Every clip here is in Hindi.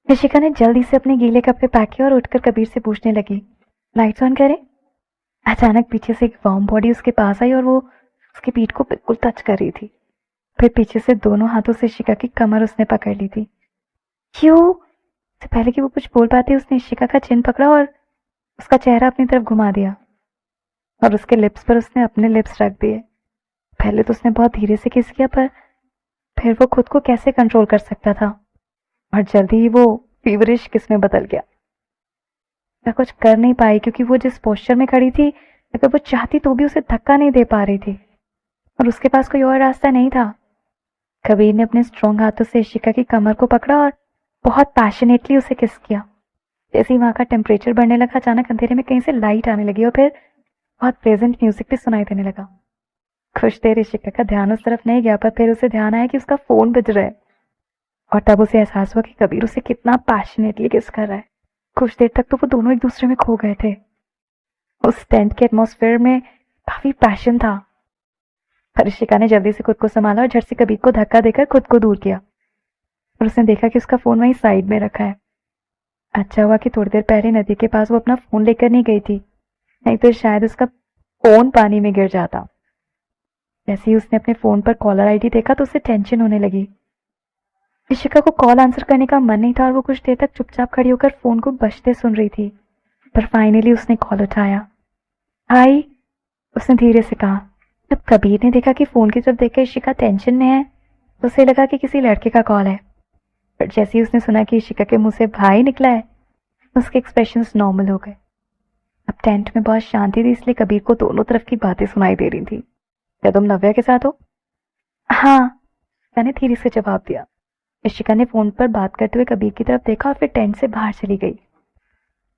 ऋषिका ने जल्दी से अपने गीले कपड़े पैक किए और उठकर कबीर से पूछने लगी, लाइट्स ऑन करें? अचानक पीछे से एक वार्म बॉडी उसके पास आई और वो उसकी पीठ को बिल्कुल टच कर रही थी। फिर पीछे से दोनों हाथों से इशिका की कमर उसने पकड़ ली थी। क्यों? इससे पहले कि वो कुछ बोल पाती उसने इशिका का चिन पकड़ा और उसका चेहरा अपनी तरफ घुमा दिया और उसके लिप्स पर उसने अपने लिप्स रख दिए। पहले तो उसने बहुत धीरे से किस किया, पर फिर वो खुद को कैसे कंट्रोल कर सकता था और जल्दी ही वो फीवरिश किस में बदल गया। मैं कुछ कर नहीं पाई क्योंकि वो जिस पोस्चर में खड़ी थी, अगर वो चाहती तो भी उसे धक्का नहीं दे पा रही थी और उसके पास कोई और रास्ता नहीं था। कबीर ने अपने स्ट्रॉन्ग हाथों से इशिका की कमर को पकड़ा और बहुत पैशनेटली उसे किस किया। जैसे ही वहां का टेम्परेचर बढ़ने लगा, अचानक अंधेरे में कहीं से लाइट आने लगी और फिर बहुत प्लेजेंट म्यूजिक भी सुनाई देने लगा। कुछ देर इशिका का ध्यान उस तरफ नहीं गया, पर फिर उसे ध्यान आया कि उसका फोन बज रहा है और तब उसे एहसास हुआ कि कबीर उसे कितना पैशनेटली किस कर रहा है। कुछ देर तक तो वो दोनों एक दूसरे में खो गए थे। उस टेंट के एटमॉस्फेयर में काफी पैशन था। इशिका ने जल्दी से खुद को संभाला और झट से कबीर को धक्का देकर खुद को दूर किया और उसने देखा कि उसका फोन वहीं साइड में रखा है। अच्छा हुआ कि थोड़ी देर पहले नदी के पास वो अपना फोन लेकर नहीं गई थी, नहीं तो शायद उसका फोन पानी में गिर जाता। जैसे ही उसने अपने फोन पर कॉलर आईडी देखा तो उसे टेंशन होने लगी। इशिका को कॉल आंसर करने का मन नहीं था और वो कुछ देर तक चुपचाप खड़ी होकर फोन को बजते सुन रही थी, पर फाइनली उसने कॉल उठाया। हाय, उसने धीरे से कहा। जब कबीर ने देखा कि फोन की तरफ देखकर इशिका टेंशन में है तो उसे लगा कि किसी लड़के का कॉल है, पर जैसे ही उसने सुना कि इशिका के मुंह से भाई निकला है, उसके एक्सप्रेशंस नॉर्मल हो गए। अब टेंट में बहुत शांति थी, इसलिए कबीर को दोनों तरफ की बातें सुनाई दे रही थी। क्या तुम नव्या के साथ हो? हाँ, मैंने धीरे से जवाब दिया। इशिका ने फोन पर बात करते हुए कबीर की तरफ देखा और फिर टेंट से बाहर चली गई।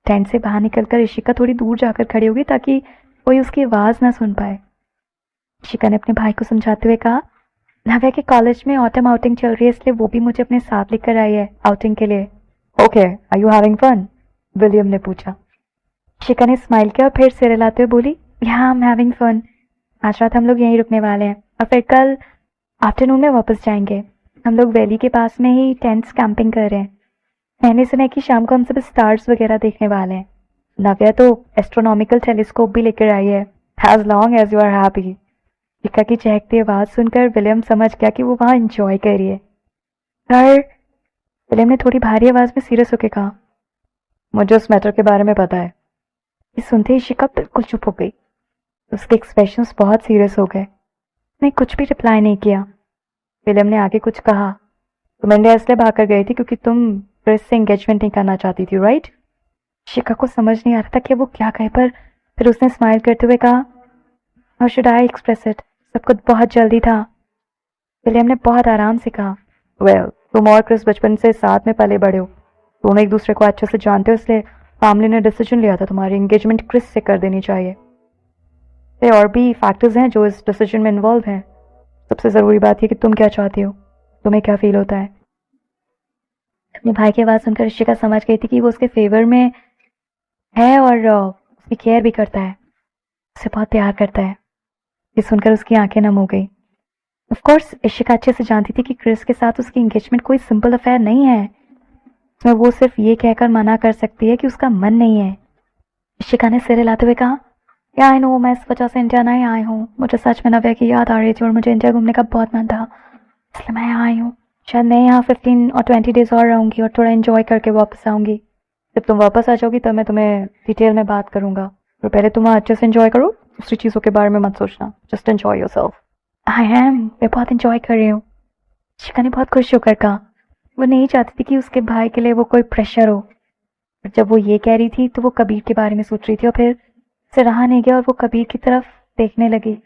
टेंट से बाहर निकलकर इशिका थोड़ी दूर जाकर खड़ी होगी ताकि कोई उसकी आवाज ना सुन पाए। इशिका ने अपने भाई को समझाते हुए कहा, नव्या के कॉलेज में ऑटम आउटिंग चल रही है, इसलिए वो भी मुझे अपने साथ लेकर आई है आउटिंग के लिए। Okay, are you having fun? William ने पूछा। इशिका ने स्माइल किया और फिर सिर हिलाते हुए बोली, या आई एम हैविंग फन। आज रात हम लोग यहीं रुकने वाले हैं और फिर कल आफ्टरनून में वापस जाएंगे। हम लोग वैली के पास में ही टेंट्स कैंपिंग कर रहे हैं। मैंने सुना है कि शाम को हम सब स्टार्स वगैरह देखने वाले हैं। नव्या तो एस्ट्रोनॉमिकल टेलीस्कोप भी लेकर आई है। As long as you are happy. Ishika की चहकती आवाज सुनकर विलियम समझ गया कि वो वहां एंजॉय कर रही है। पर विलियम ने थोड़ी भारी आवाज में सीरियस होकर कहा, मुझे उस मैटर के बारे में पता है। ये सुनते ही इशिका बिल्कुल चुप हो गई। उसके एक्सप्रेशंस बहुत सीरियस हो गए। उसने कुछ भी रिप्लाई नहीं किया। विलियम ने आगे कुछ कहा, तुम इंडिया इसलिए भाग कर गई थी क्योंकि तुम क्रिस से एंगेजमेंट नहीं करना चाहती थी, राइट? शिका को समझ नहीं आ रहा था कि वो क्या कहे, पर फिर उसने स्माइल करते हुए कहा, how should I express it, सब कुछ बहुत जल्दी था। विलियम ने बहुत आराम से कहा, वेल, तुम और क्रिस बचपन से साथ में पले बड़े हो, दोनों एक दूसरे को अच्छे से जानते हो, इसलिए फैमिली ने डिसीजन लिया था तुम्हारी एंगेजमेंट क्रिस से कर देनी चाहिए। और भी फैक्टर्स हैं जो इस डिसीजन में इन्वॉल्व हैं। सबसे जरूरी बात यह कि तुम क्या चाहती हो, तुम्हें क्या फील होता है। अपने भाई की आवाज सुनकर इशिका समझ गई थी कि वो उसके फेवर में है और उसकी केयर भी करता है, उसे बहुत प्यार करता है। ये सुनकर उसकी आंखें नम हो गई। ऑफ कोर्स इशिका अच्छे से जानती थी कि क्रिस के साथ उसकी एंगेजमेंट कोई सिंपल अफेयर नहीं है। उसमें वो सिर्फ ये कहकर मना कर सकती है कि उसका मन नहीं है। इशिका ने सिर हिलाते हुए कहा, या आई नो, मैं इस वजह से इंडिया नहीं आई हूँ। मुझे सच में नव्या की याद आ रही थी और मुझे इंडिया घूमने का बहुत मन था, इसलिए मैं यहाँ आई हूँ। शायद मैं यहाँ 15 और 20 डेज और रहूंगी और थोड़ा एंजॉय करके वापस आऊंगी। जब तुम वापस आ जाओगी तब मैं तुम्हें डिटेल में बात करूंगा, और पहले तुम अच्छे से एंजॉय करो, दूसरी चीजों के बारे में मत सोचना, just enjoy yourself. I am, मैं बहुत एंजॉय कर रही हूँ, शिका ने बहुत खुश होकर कहा। वो नहीं चाहती थी कि उसके भाई के लिए वो कोई प्रेशर हो, पर जब वो ये कह रही थी तो वो कबीर के बारे में सोच रही थी और फिर से रहा नहीं गया और वो कबीर की तरफ देखने लगी।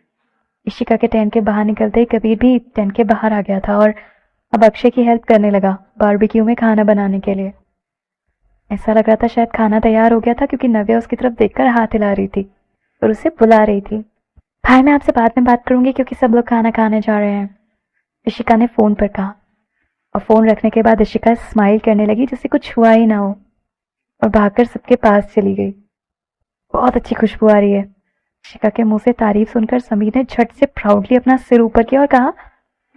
इशिका के टेंट के बाहर निकलते ही कबीर भी टेंट के बाहर आ गया था और अब अक्षय की हेल्प करने लगा बारबेक्यू में खाना बनाने के लिए। ऐसा लग रहा था शायद खाना तैयार हो गया था, क्योंकि नव्या उसकी तरफ देखकर हाथ हिला रही थी और उसे बुला रही थी। भाई, मैं आपसे बाद में बात करूंगी क्योंकि सब लोग खाना खाने जा रहे हैं, इशिका ने फोन पर कहा। और फोन रखने के बाद इशिका स्माइल करने लगी जैसे कुछ हुआ ही ना हो और भागकर सबके पास चली गई। बहुत अच्छी खुशबू आ रही है। इशिका के मुंह से तारीफ सुनकर समीर ने झट से प्राउडली अपना सिर ऊपर किया और कहा,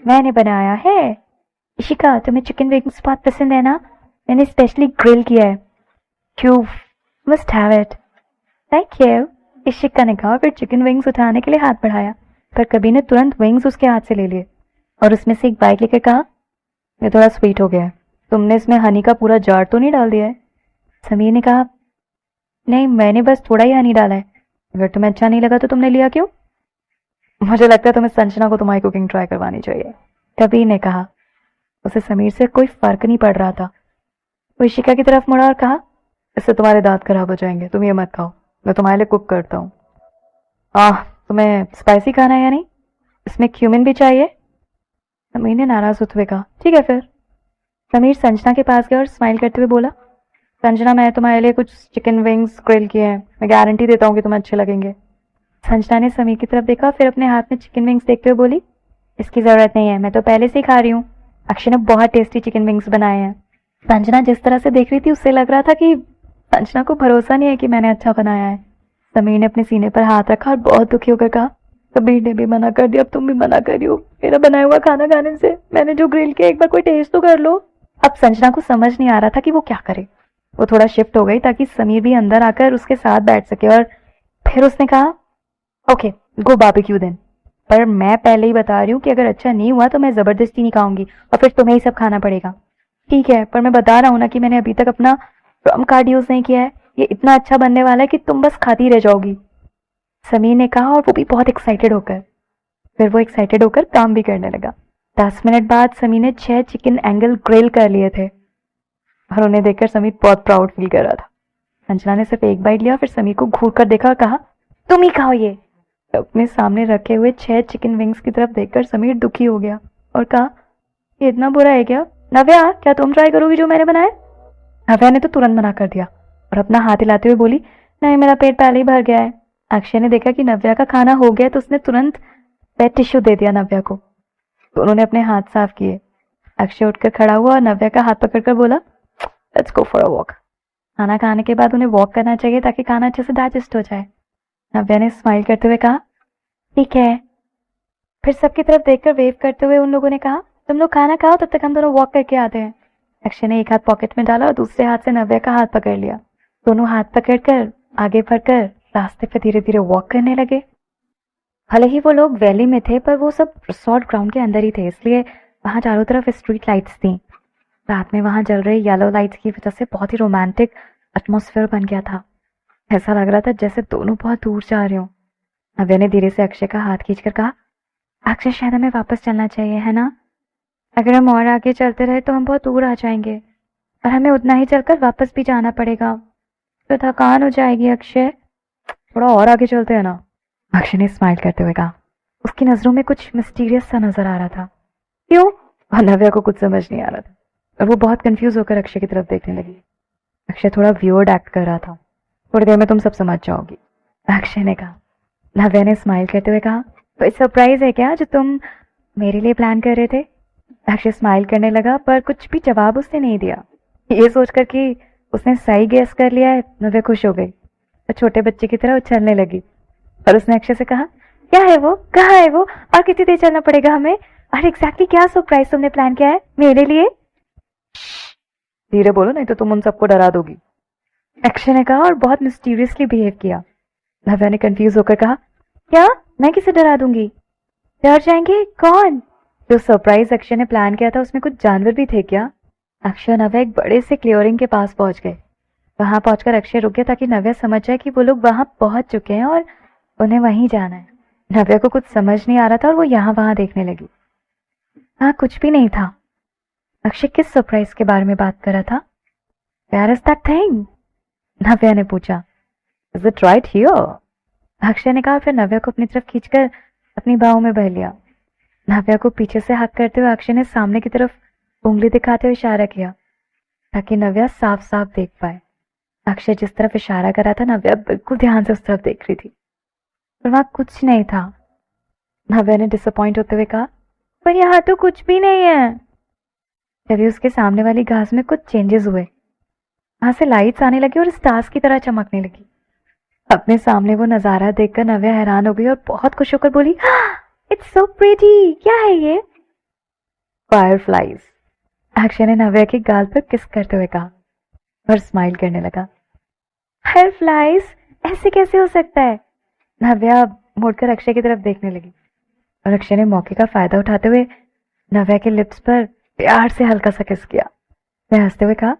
मैंने बनाया है। इशिका, तुम्हें चिकन विंग्स बहुत पसंद है ना? मैंने स्पेशली ग्रिल किया है। You must have it. Thank you, Ishika ने कहा, फिर चिकन विंग्स उठाने के लिए हाथ बढ़ाया, पर कबीर ने तुरंत विंग्स उसके हाथ से ले लिए और उसमें से एक बाइट लेकर कहा, ये थोड़ा स्वीट हो गया है, तुमने इसमें हनी का पूरा जार तो नहीं डाल दिया है? समीर ने कहा, नहीं, मैंने बस थोड़ा ही हनी डाला है। अगर तुम्हें अच्छा नहीं लगा तो तुमने लिया क्यों? मुझे लगता है तुम्हें संजना को तुम्हारी कुकिंग ट्राई करवानी चाहिए, कबीर ने कहा। उसे समीर से कोई फर्क नहीं पड़ रहा था। वो इशिका की तरफ मुड़ा और कहा, इससे तुम्हारे दांत खराब हो जाएंगे, तुम ये मत खाओ, मैं तुम्हारे लिए कुक करता हूँ। तुम्हें स्पाइसी खाना है या नहीं? इसमें क्यूमिन भी चाहिए? समीर ने नाराज होते हुए कहा, ठीक है फिर। समीर संजना के पास गया और स्माइल करते हुए बोला, संजना, मैं तुम्हारे लिए कुछ चिकन विंग्स ग्रिल किए हैं, मैं गारंटी देता हूँ कि तुम्हें अच्छे लगेंगे। संजना ने समीर की तरफ देखा, फिर अपने हाथ में चिकन विंग्स देखते हुए बोली, इसकी जरूरत नहीं है, मैं तो पहले से ही खा रही हूँ। अक्षय ने बहुत टेस्टी चिकन विंग्स बनाए हैं। संजना जिस तरह से देख रही थी उससे लग रहा था कि संजना को भरोसा नहीं है कि मैंने अच्छा बनाया है। समीर ने अपने सीने पर हाथ रखा और बहुत दुखी होकर कहा, कबीर ने भी मना कर दिया, अब तुम भी मना कर रही हो मेरा बनाया हुआ खाना खाने से। मैंने जो ग्रिल किया, एक बार कोई टेस्ट तो कर लो। अब संजना को समझ नहीं आ रहा था कि वो क्या करे। वो थोड़ा शिफ्ट हो गई ताकि समीर भी अंदर आकर उसके साथ बैठ सके और फिर उसने कहा, ओके गो बारबेक्यू देन, पर मैं पहले ही बता रही हूँ कि अगर अच्छा नहीं हुआ तो मैं जबरदस्ती नहीं खाऊंगी और फिर तुम्हें ही सब खाना पड़ेगा। ठीक है, पर मैं बता रहा हूँ ना कि मैंने अभी तक अपना ट्रम कार्ड यूज नहीं किया है, ये इतना अच्छा बनने वाला है कि तुम बस खाती रह जाओगी, समीर ने कहा, और वो भी बहुत एक्साइटेड होकर। फिर वो एक्साइटेड होकर काम भी करने लगा। 10 मिनट बाद समीर ने 6 चिकन एंगल ग्रिल कर लिए थे और उन्हें देखकर समीर बहुत प्राउड फील कर रहा था। संजना ने सिर्फ एक बाइट लिया, फिर समीर को घूर कर देखा और कहा, तुम ही खाओ ये। अपने सामने रखे हुए 6 चिकन विंग्स की तरफ देखकर समीर दुखी हो गया और कहा, ये इतना बुरा है क्या? नव्या, क्या तुम ट्राई करोगी जो मैंने बनाया? नव्या ने तो तुरंत मना कर दिया और अपना हाथ हिलाते हुए बोली, नहीं, मेरा पेट पहले ही भर गया है। अक्षय ने देखा कि नव्या का खाना हो गया तो उसने तुरंत वेट टिश्यू दे दिया नव्या को। दोनों ने अपने हाथ साफ किए। अक्षय उठकर खड़ा हुआ और नव्या का हाथ पकड़कर बोला, let's go for a walk. खाना खाने के बाद उन्हें वॉक करना चाहिए ताकि खाना अच्छे से डाइजेस्ट हो जाए। नव्या ने स्माइल करते हुए कहा, ठीक है। फिर सबकी तरफ देखकर वेव करते हुए उन लोगों ने कहा, तुम लोग खाना खाओ, तब तक हम दोनों वॉक करके आते हैं। अक्षय ने एक हाथ पॉकेट में डाला और दूसरे हाथ से नव्या का हाथ पकड़ लिया। दोनों हाथ पकड़कर आगे बढ़कर रास्ते पर धीरे धीरे वॉक करने लगे। भले ही वो लोग वैली में थे, पर वो सब रिसोर्ट ग्राउंड के अंदर ही थे, इसलिए वहां चारों तरफ स्ट्रीट लाइट्स थी। रात में वहां जल रही येलो लाइट्स की वजह से बहुत ही रोमांटिक एटमॉस्फेयर बन गया था। ऐसा लग रहा था जैसे दोनों बहुत दूर जा रहे हो। नव्या ने धीरे से अक्षय का हाथ खींचकर कहा, अक्षय, शायद हमें वापस चलना चाहिए, है ना? अगर हम और आगे चलते रहे तो हम बहुत दूर आ जाएंगे और हमें उतना ही चलकर वापस भी जाना पड़ेगा, तो थकान हो जाएगी। अक्षय, थोड़ा और आगे चलते हैं ना? अक्षय ने स्माइल करते हुए कहा। उसकी नजरों में कुछ मिस्टीरियस सा नजर आ रहा था। क्यों? और नव्या को कुछ समझ नहीं आ रहा था और वो बहुत कंफ्यूज होकर अक्षय की तरफ देखने लगी। अक्षय थोड़ा वियर्ड एक्ट कर रहा था। थोड़ी देर में तुम सब समझ जाओगी, अक्षय ने कहा। नव्या ने स्माइल करते हुए कहा, कोई सरप्राइज है क्या जो तुम मेरे लिए प्लान कर रहे थे? अक्षय स्माइल करने लगा, पर कुछ भी जवाब उसने नहीं दिया। ये सोचकर कि उसने सही गेस कर लिया है, नव्या खुश हो गई और छोटे बच्चे की तरह उछलने लगी और उसने अक्षय से कहा, क्या है वो, कहाँ है वो, और कितनी देर चलना पड़ेगा हमें, और एग्जैक्टली क्या सरप्राइज तुमने प्लान किया है मेरे लिए? धीरे बोलो, नहीं तो तुम उन सबको डरा दोगी, अक्षय ने कहा और बहुत मिस्टीरियसली बिहेव किया। नव्या ने कंफ्यूज होकर कहा, क्या? मैं किसे डरा दूंगी? डर जाएंगे? कौन? जो सरप्राइज अक्षय ने प्लान किया था उसमें कुछ जानवर भी थे क्या? अक्षय और नव्या एक बड़े से क्लियरिंग के पास पहुंच गए। वहां पहुंचकर अक्षय रुक गया ताकि नव्या समझ जाए कि वो लोग वहां पहुंच चुके हैं और उन्हें वहीं जाना है। नव्या को कुछ समझ नहीं आ रहा था और वो यहाँ वहां देखने लगी। हाँ, कुछ भी नहीं था। अक्षय किस सरप्राइज के बारे में बात कर रहा था? Where is that thing? नव्या ने पूछा। Is it right here? Akshay ने कहा, फिर नव्या को अपनी तरफ खींचकर अपनी बाहों में बह लिया। नव्या को पीछे से हक करते हुए अक्षय ने सामने की तरफ उंगली दिखाते हुए इशारा किया ताकि नव्या साफ साफ देख पाए। अक्षय जिस तरफ इशारा कर रहा था, नव्या बिल्कुल ध्यान से उस तरफ देख रही थी, पर वहां कुछ नहीं था। नव्या ने डिसअपॉइंट होते हुए कहा, पर यहाँ तो कुछ भी नहीं है। तभी उसके सामने वाली घास में कुछ चेंजेस हुए। वहां से लाइट्स आने लगी और स्टार्स की तरह चमकने लगी। अपने सामने वो नजारा देखकर नव्या हैरान हो गई और बहुत खुश होकर बोली, इट्स सो प्रिटी, क्या है ये? फायरफ्लाइज। अक्षय ने नव्या के गाल पर किस करते हुए कहा और स्माइल करने लगा। फायरफ्लाइज, ऐसे कैसे हो सकता है? नव्या मुड़कर अक्षय की तरफ देखने लगी और अक्षय ने मौके का फायदा उठाते हुए नव्या के लिप्स पर प्यार से हल्का सा किस किया। मैं हंसते हुए कहा,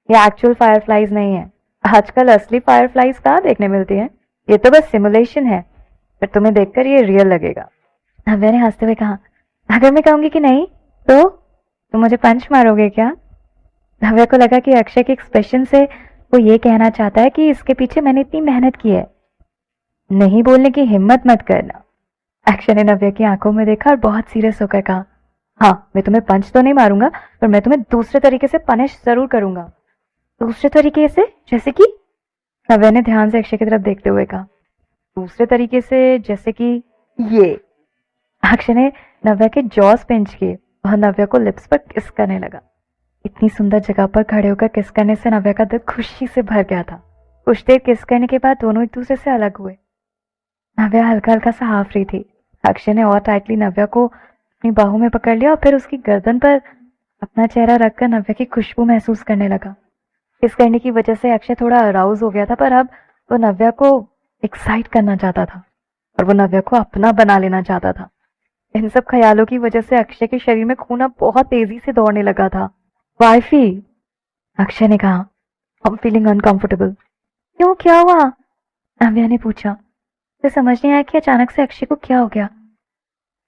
ये एक्चुअल फायरफ्लाइज नहीं है। आजकल असली फायरफ्लाइज कहाँ देखने मिलती हैं? ये तो बस सिमुलेशन है, पर तुम्हें देखकर ये रियल लगेगा। नव्या ने हंसते हुए कहा, अगर मैं कहूंगी कि नहीं तो तुम मुझे पंच मारोगे क्या? नव्या को लगा कि अक्षय के एक्सप्रेशन से वो ये कहना चाहता है कि इसके पीछे मैंने इतनी मेहनत की है। नहीं बोलने की हिम्मत मत करना। अक्षय ने नव्या की आंखों में देखा और बहुत सीरियस होकर कहा, हाँ, मैं तुम्हें पंच तो नहीं मारूंगा, पर मैं तुम्हें दूसरे तरीके से पनिश जरूर करूंगा। दूसरे तरीके से? जैसे कि? नव्या ने ध्यान से अक्षय की तरफ देखते हुए कहा, दूसरे तरीके से जैसे कि ये। अक्षय ने नव्या के जॉस पिंच किए और नव्या को लिप्स पर किस करने लगा। इतनी सुंदर जगह पर खड़े होकर किस करने से नव्या का दिल खुशी से भर गया था। कुछ देर किस करने के बाद दोनों एक दूसरे से अलग हुए। नव्या हल्का हल्का सा हाफ रही थी। अक्षय ने और टाइटली नव्या को अपनी बाहों में पकड़ लिया और फिर उसकी गर्दन पर अपना चेहरा रखकर नव्या की खुशबू महसूस करने लगा। किस करने की वजह से अक्षय थोड़ा अराउज हो गया था, पर अब वो नव्या को एक्साइट करना चाहता था और वो नव्या को अपना बना लेना चाहता था। इन सब ख्यालों की वजह से अक्षय के शरीर में खून अब बहुत तेजी से दौड़ने लगा था। वाइफी, अक्षय ने कहा, आई एम फीलिंग अनकंफर्टेबल। क्यों, क्या हुआ? नव्या ने पूछा। उसे समझ नहीं आया कि अचानक से अक्षय को क्या हो गया।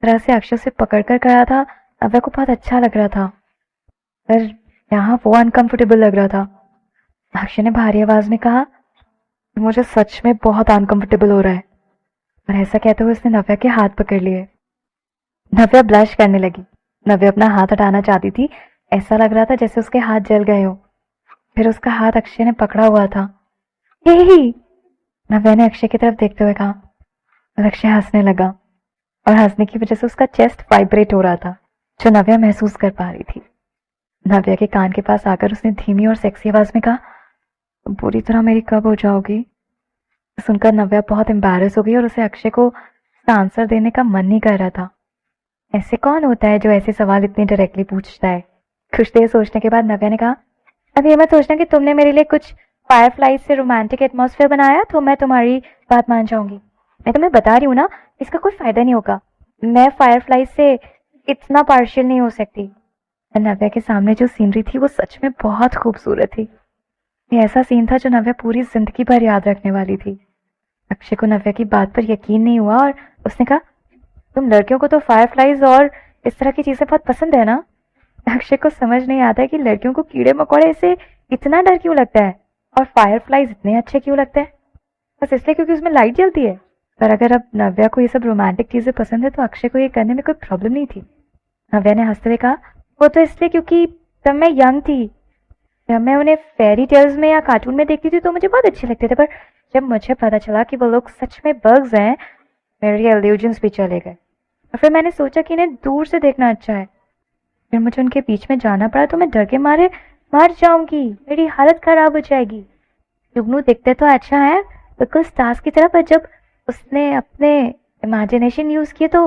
तरह से अक्षय से पकड़कर खड़ा था। नव्या को बहुत अच्छा लग रहा था, पर यहाँ वो अनकंफर्टेबल लग रहा था। अक्षय ने भारी आवाज में कहा, मुझे सच में बहुत अनकंफर्टेबल हो रहा है। और ऐसा कहते हुए उसने नव्या के हाथ पकड़ लिए। नव्या ब्लश करने लगी। नव्या अपना हाथ हटाना चाहती थी। ऐसा लग रहा था जैसे उसके हाथ जल गए हो। फिर उसका हाथ अक्षय ने पकड़ा हुआ था। ही, नव्या ने अक्षय की तरफ देखते हुए कहा और अक्षय हंसने लगा और हंसने की वजह से उसका चेस्ट वाइब्रेट हो रहा था, जो नव्या महसूस कर पा रही थी। नव्या के कान के पास आकर उसने धीमी और सेक्सी आवाज में कहा, तुम पूरी तरह मेरी कब हो जाओगी? सुनकर नव्या बहुत एम्बैरस हो गई और उसे अक्षय को उसका आंसर देने का मन नहीं कर रहा था। ऐसे कौन होता है जो ऐसे सवाल इतने डायरेक्टली पूछता है? कुछ देर सोचने के बाद नव्या ने कहा, अब ये मत सोचना कि तुमने मेरे लिए कुछ फायरफ्लाइज से रोमांटिक एटमॉस्फेयर बनाया तो मैं तुम्हारी बात मान जाऊंगी। मैं तुम्हें बता रही हूँ ना, इसका कोई फायदा नहीं होगा। मैं फायरफ्लाइज से इतना पार्शियल नहीं हो सकती। नव्या के सामने जो सीनरी थी वो सच में बहुत खूबसूरत थी। ये ऐसा सीन था जो नव्या पूरी जिंदगी भर याद रखने वाली थी। अक्षय को नव्या की बात पर यकीन नहीं हुआ और उसने कहा, तुम लड़कियों को तो फायरफ्लाइज और इस तरह की चीजें बहुत पसंद है ना? अक्षय को समझ नहीं आता है कि लड़कियों को कीड़े मकोड़े से इतना डर क्यों लगता है और फायरफ्लाइज इतने अच्छे क्यों लगते हैं। बस इसलिए क्योंकि उसमें लाइट जलती है। पर अगर अब नव्या को ये सब रोमांटिक चीजें पसंद है तो अक्षय को ये करने में कोई प्रॉब्लम नहीं थी। नव्या ने हंसते हुए कहा, वो तो इसलिए क्योंकि तब मैं यंग थी। जब मैं उन्हें फेरी टेल्स में या कार्टून में देखती थी तो मुझे बहुत अच्छे लगते थे, पर जब मुझे पता चला कि वो लोग सच में बग्स हैं, मेरे इल्यूजन्स भी चले गए। और फिर मैंने सोचा कि इन्हें दूर से देखना अच्छा है। फिर मुझे उनके बीच में जाना पड़ा तो मैं डर के मारे मर जाऊंगी, मेरी हालत खराब हो जाएगी। जुगनू दिखते तो अच्छा है, बिल्कुल स्टार्स की तरह, पर जब उसने अपने इमेजिनेशन यूज किए तो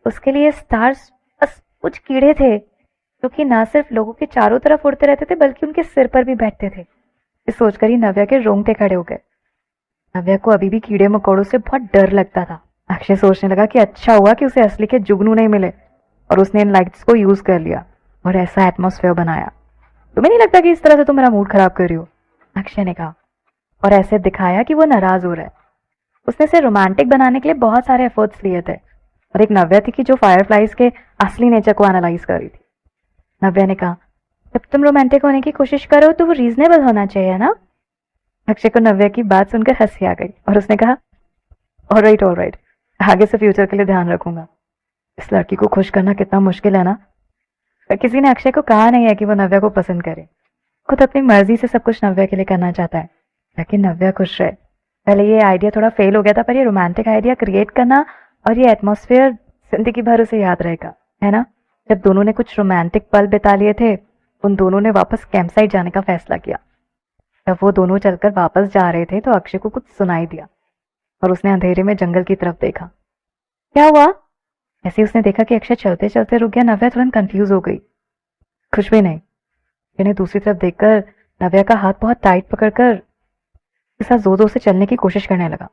उसके लिए स्टार्स बस कुछ कीड़े थे जो कि ना सिर्फ लोगों के चारों तरफ उड़ते रहते थे बल्कि उनके सिर पर भी बैठते थे। ये सोचकर ही नव्या के रोंगटे खड़े हो गए। नव्या को अभी भी कीड़े मकोड़ों से बहुत डर लगता था। अक्षय सोचने लगा कि अच्छा हुआ कि उसे असली के जुगनू नहीं मिले और उसने इन लाइट्स को यूज कर लिया और ऐसा एटमॉस्फेयर बनाया। तुम्हें नहीं लगता कि इस तरह से तुम मेरा मूड खराब कर रही हो? अक्षय ने कहा और ऐसे दिखाया कि वो नाराज हो रहा है। उसने इसे रोमांटिक बनाने के लिए बहुत सारे एफर्ट्स लिए थे और एक नव्या थी कि जो फायरफ्लाइज के असली नेचर को एनालाइज कर रही थी। नव्या ने कहा, जब तुम रोमांटिक होने की कोशिश करो तो वो रीजनेबल होना चाहिए ना? अक्षय को नव्या की बात सुनकर हंसी आ गई और उसने कहा, ऑलराइट ऑलराइट, आगे से फ्यूचर के लिए ध्यान रखूंगा। इस लड़की को खुश करना कितना मुश्किल है ना? पर किसी ने अक्षय को कहा नहीं है कि वो नव्या को पसंद करे। खुद अपनी मर्जी से सब कुछ नव्या के लिए करना चाहता है ताकि नव्या खुश रहे। पहले ये आइडिया थोड़ा फेल हो गया था, पर ये रोमांटिक आइडिया क्रिएट करना और ये एटमॉस्फेयर जिंदगी भर उसे याद रहेगा, है ना? जब दोनों ने कुछ रोमांटिक पल बिता लिए थे, उन दोनों ने वापस कैंप साइट जाने का फैसला किया। जब वो दोनों चलकर वापस जा रहे थे तो अक्षय को कुछ सुनाई दिया और उसने अंधेरे में जंगल की तरफ देखा। क्या हुआ? ऐसे उसने देखा कि अक्षय चलते चलते रुक गया। नव्या तुरंत कंफ्यूज हो गई। कुछ भी नहीं। इन्हें दूसरी तरफ देखकर नव्या का हाथ बहुत टाइट पकड़कर उसके साथ जोर जोर से चलने की कोशिश करने लगा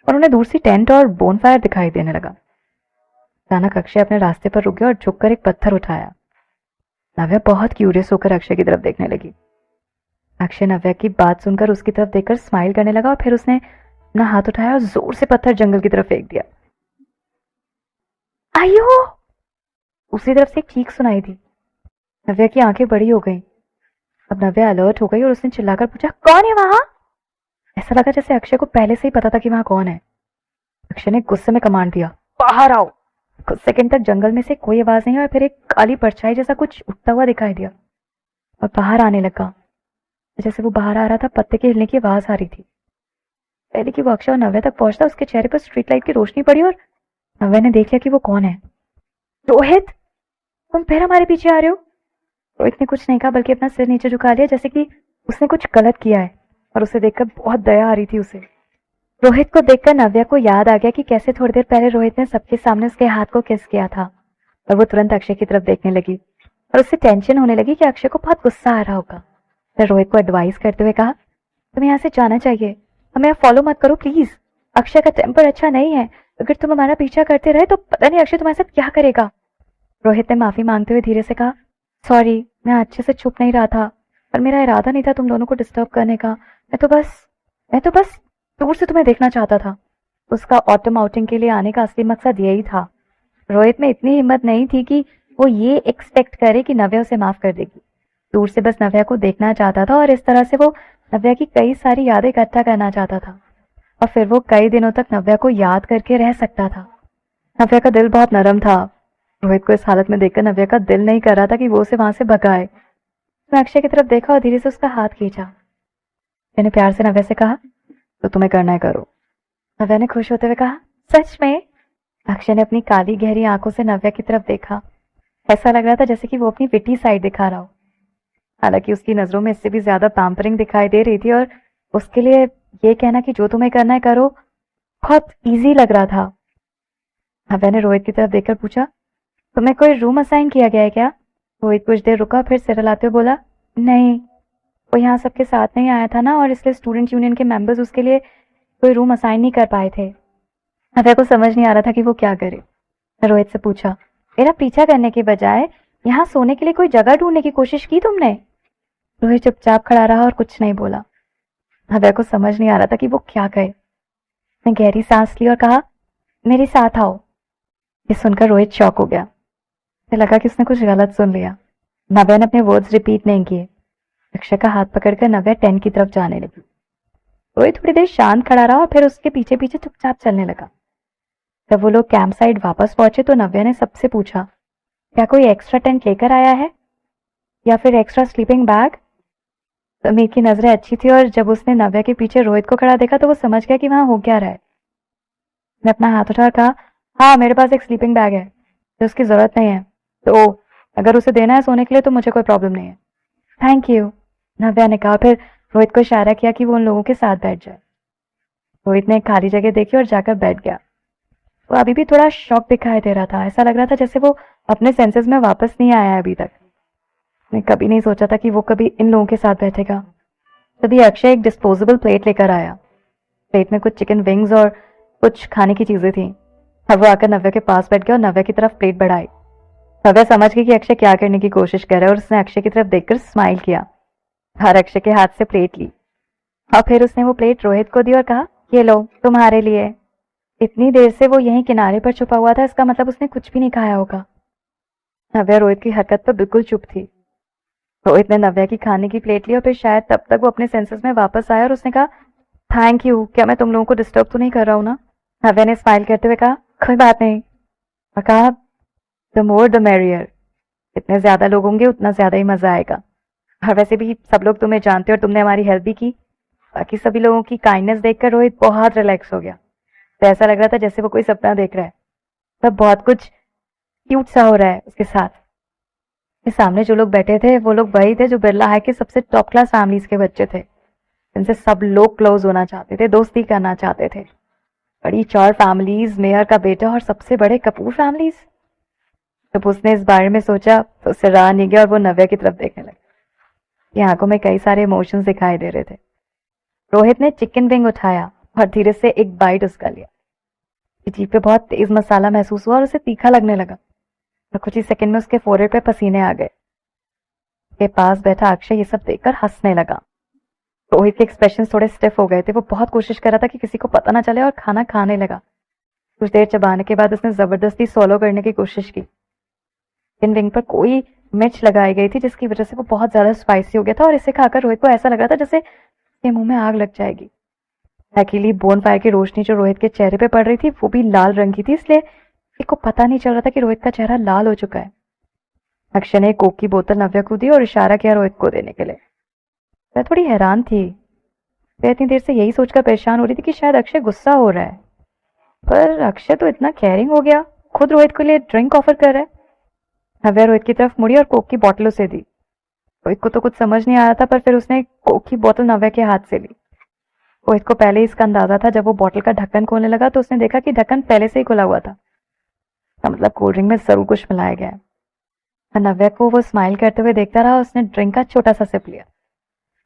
और उन्हें दूर से टेंट और बोनफायर दिखाई देने लगा। अचानक अक्षय अपने रास्ते पर रुक गया और झुककर एक पत्थर उठाया। नव्या बहुत क्यूरियस होकर अक्षय की तरफ देखने लगी। अक्षय नव्या की बात सुनकर उसकी तरफ देखकर स्माइल करने लगा और फिर उसने अपना हाथ उठाया और जोर से पत्थर जंगल की तरफ फेंक दिया। आयो! उसी तरफ से एक चीख सुनाई दी। नव्या की आंखें बड़ी हो गईं। अब नव्या अलर्ट हो गई और उसने चिल्लाकर पूछा, कौन है वहां? ऐसा लगा जैसे अक्षय को पहले से ही पता था कि वहां कौन है। अक्षय ने गुस्से में कमांड दिया, बाहर आओ। कुछ सेकंड तक जंगल में से कोई आवाज नहीं और फिर एक काली परछाई जैसा कुछ उठता हुआ दिखाई दिया और बाहर आने लगा। जैसे वो बाहर आ रहा था, पत्ते के हिलने की आवाज आ रही थी। पहले कि वो अक्षय और नव्या तक पहुंचता, उसके चेहरे पर स्ट्रीट लाइट की रोशनी पड़ी और नव्या ने देख लिया कि वो कौन है। रोहित, तुम फिर हमारे पीछे आ रहे हो? रोहित ने कुछ नहीं कहा बल्कि अपना सिर नीचे झुका लिया जैसे कि उसने कुछ गलत किया है और उसे देखकर बहुत दया आ रही थी उसे। रोहित को देखकर नव्या को याद आ गया कि कैसे थोड़ी देर पहले रोहित ने सबके सामने उसके हाथ को किस किया था और वो तुरंत अक्षय की तरफ देखने लगी और उससे टेंशन होने लगी कि अक्षय को बहुत गुस्सा आ रहा होगा। फिर रोहित को एडवाइस करते हुए कहा, तुम्हें यहाँ से जाना चाहिए, हमें यहाँ फॉलो मत करो प्लीज। अक्षय का टेम्पर अच्छा नहीं है, अगर तुम हमारा पीछा करते रहे तो पता नहीं अक्षय तुम्हारे साथ क्या करेगा। रोहित ने माफी मांगते हुए धीरे से कहा, सॉरी, मैं अच्छे से छुप नहीं रहा था पर मेरा इरादा नहीं था तुम दोनों को डिस्टर्ब करने का। मैं तो बस दूर से तुम्हें देखना चाहता था। उसका ऑटम आउटिंग के लिए आने का असली मकसद यही था। रोहित में इतनी हिम्मत नहीं थी कि वो ये एक्सपेक्ट करे कि नव्या उसे माफ कर देगी। दूर से बस नव्या को देखना चाहता था और इस तरह से वो नव्या की कई सारी यादें इकट्ठा करना चाहता था और फिर वो कई दिनों तक नव्या को याद करके रह सकता था। नव्या का दिल बहुत नरम था। रोहित को इस हालत में देखकर नव्या का दिल नहीं कर रहा था कि वो उसे वहां से भगाए। उसने अक्षय की तरफ देखा और धीरे से उसका हाथ खींचा। मैंने प्यार से नव्या से कहा, तो तुम्हें करना है करो। नव्या ने खुश होते हुए कहा, सच में? अक्षय ने अपनी काली गहरी आंखों से नव्या की तरफ देखा। ऐसा लग रहा था जैसे कि वो अपनी विटी साइड दिखा रहा हो। हालांकि उसकी नजरों में इससे भी ज्यादा पैम्परिंग दिखाई दे रही थी और उसके लिए ये कहना कि जो तुम्हें करना है करो बहुत इजी लग रहा था। नव्या ने रोहित की तरफ देखकर पूछा, तुम्हें कोई रूम असाइन किया गया है क्या? रोहित कुछ देर रुका फिर सिर हिलाते हुए बोला, नहीं, वो यहाँ सबके साथ नहीं आया था ना और इसलिए स्टूडेंट यूनियन के मेंबर्स उसके लिए कोई रूम असाइन नहीं कर पाए थे। नव्या को समझ नहीं आ रहा था कि वो क्या करे। रोहित से पूछा, मेरा पीछा करने के बजाय यहाँ सोने के लिए कोई जगह ढूंढने की कोशिश की तुमने? रोहित चुपचाप खड़ा रहा और कुछ नहीं बोला। नव्या को समझ नहीं आ रहा था कि वो क्या कहे। उसने गहरी सांस ली और कहा, मेरे साथ आओ। ये सुनकर रोहित शॉक हो गया। उसे लगा कि उसने कुछ गलत सुन लिया। नव्या ने अपने वर्ड्स रिपीट नहीं किए। अक्षय का हाथ पकड़कर नव्या टेंट की तरफ जाने लगी। रोहित थोड़ी देर शांत खड़ा रहा और फिर उसके पीछे पीछे चुपचाप चलने लगा। जब वो लोग कैंप साइड वापस पहुंचे तो नव्या ने सबसे पूछा, क्या कोई एक्स्ट्रा टेंट लेकर आया है या फिर एक्स्ट्रा स्लीपिंग बैग? समीर की नजरें अच्छी थी और जब उसने नव्या के पीछे रोहित को खड़ा देखा तो वो समझ गया कि वहां हो क्या रहा है। उसने अपना हाथ उठा कहा, हाँ, मेरे पास एक स्लीपिंग बैग है तो उसकी जरूरत नहीं है, तो अगर उसे देना है सोने के लिए तो मुझे कोई प्रॉब्लम नहीं है। थैंक यू, नव्या ने कहा। फिर रोहित को इशारा किया कि वो उन लोगों के साथ बैठ जाए। रोहित ने एक खाली जगह देखी और जाकर बैठ गया। वो अभी भी थोड़ा शॉक दिखाई दे रहा था। ऐसा लग रहा था जैसे वो अपने सेंसेस में वापस नहीं आया है अभी तक। मैं कभी नहीं सोचा था कि वो कभी इन लोगों के साथ बैठेगा। तभी अक्षय एक डिस्पोजेबल प्लेट लेकर आया। प्लेट में कुछ चिकन विंग्स और कुछ खाने की चीजें थी। अब वो आकर नव्या के पास बैठ गया और नव्या की तरफ प्लेट बढ़ाई। नव्या समझ गई कि अक्षय क्या करने की कोशिश कर रहा है और उसने अक्षय की तरफ देखकर स्माइल किया और अक्षय के हाथ से प्लेट ली और फिर उसने वो प्लेट रोहित को दी और कहा, ये लो, तुम्हारे लिए। इतनी देर से वो यहीं किनारे पर छुपा हुआ था, इसका मतलब उसने कुछ भी नहीं खाया होगा। नव्या रोहित की हरकत पर बिल्कुल चुप थी। रोहित ने नव्या की खाने की प्लेट ली और फिर शायद तब तक वो अपने सेंसेस में वापस आया और उसने कहा, थैंक यू, क्या मैं तुम लोगों को डिस्टर्ब तो नहीं कर रहा हूं ना? नव्या ने स्माइल करते हुए कहा, कोई बात नहीं, और कहा, द मोर द मेरियर। जितने ज्यादा लोग होंगे उतना ज्यादा ही मजा आएगा। और वैसे भी सब लोग तुम्हें जानते हो और तुमने हमारी हेल्प भी की। बाकी सभी लोगों की काइंडनेस देखकर रोहित बहुत रिलैक्स हो गया। तो ऐसा लग रहा था जैसे वो कोई सपना देख रहा है। तब बहुत कुछ क्यूट सा हो रहा है उसके साथ। के सामने जो लोग बैठे थे वो लोग वही थे जो बिरला हाई के सबसे टॉप क्लास फैमिलीज के बच्चे थे, जिनसे सब लोग क्लोज होना चाहते थे, दोस्ती करना चाहते थे। बड़ी 4 फैमिलीज, मेयर का बेटा और सबसे बड़े कपूर फैमिलीज। जब उसने इस बारे में सोचा तो उससे रहा नहीं गया और वो नव्या की तरफ देखने लगा। की आंखों में कई सारे इमोशंस दिखाई दे रहे थे। रोहित ने चिकन विंग उठाया और धीरे से एक बाइट उसका लिया। जीभ पे बहुत तेज मसाला महसूस हुआ और उसे तीखा लगने लगा और कुछ ही सेकंड में उसके फोrehead पे पसीने आ गए। के पास बैठा अक्षय ये सब देखकर हंसने लगा। रोहित के एक्सप्रेशन थोड़े स्टिफ हो गए थे। वो बहुत कोशिश कर रहा था कि किसी को पता ना चले और खाना खाने लगा। कुछ देर चबाने के बाद उसने जबरदस्ती सोलो करने की कोशिश की। चिकन विंग पर कोई मिर्च लगाई गई थी जिसकी वजह से वो बहुत ज्यादा स्पाइसी हो गया था और इसे खाकर रोहित को ऐसा लग रहा था जैसे उसके मुंह में आग लग जाएगी। अकेली बोन फायर की रोशनी जो रोहित के चेहरे पे पड़ रही थी वो भी लाल रंग की थी, इसलिए किसी को पता नहीं चल रहा था कि रोहित का चेहरा लाल हो चुका है। अक्षय ने कोक की बोतल नव्या को दी और इशारा किया रोहित को देने के लिए। मैं थोड़ी हैरान थी। मैं इतनी देर से यही सोचकर परेशान हो रही थी कि शायद अक्षय गुस्सा हो रहा है, पर अक्षय तो इतना केयरिंग हो गया, खुद रोहित के लिए ड्रिंक ऑफर कर रहा है। नव्या रोहित की तरफ मुड़ी और कोक की बोतल उसे दी। रोहित को तो कुछ समझ नहीं आ रहा था, पर फिर उसने कोक की बोतल नव्या के हाथ से ली। रोहित को पहले इसका अंदाजा था। जब वो बोतल का ढक्कन खोलने लगा तो उसने देखा कि ढक्कन पहले से ही खुला हुआ था। मतलब कोल्ड ड्रिंक में जरूर कुछ मिलाया गया है। नव्या को वो स्माइल करते हुए देखता रहा। उसने ड्रिंक का छोटा सा सिप लिया।